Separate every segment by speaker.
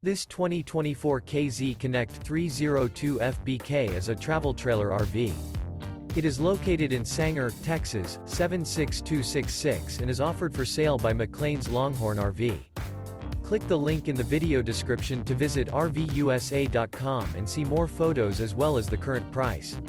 Speaker 1: This 2024 KZ Connect 302 FBK is a travel trailer RV. It is located in Sanger, Texas, 76266 and is offered for sale by McClain's Longhorn RV. Click the link in the video description to visit RVUSA.com and see more photos as well as the current price.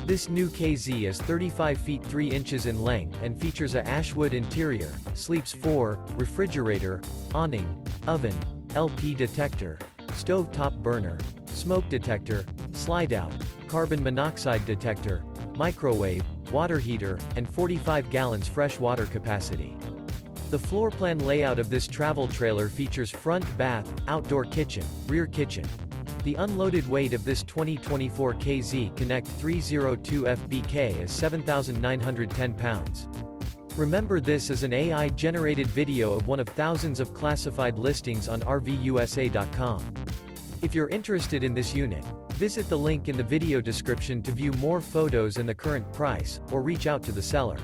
Speaker 1: This new KZ is 35 feet 3 inches in length and features a Ashwood interior, sleeps 4, refrigerator, awning, oven, LP detector, stove top burner, smoke detector, slide-out, carbon monoxide detector, microwave, water heater, and 45 gallons fresh water capacity. The floor plan layout of this travel trailer features front bath, outdoor kitchen, rear kitchen. The unloaded weight of this 2024 KZ Connect 302 FBK is 7,910 pounds. Remember, this is an AI-generated video of one of thousands of classified listings on RVUSA.com. If you're interested in this unit, visit the link in the video description to view more photos and the current price, or reach out to the seller.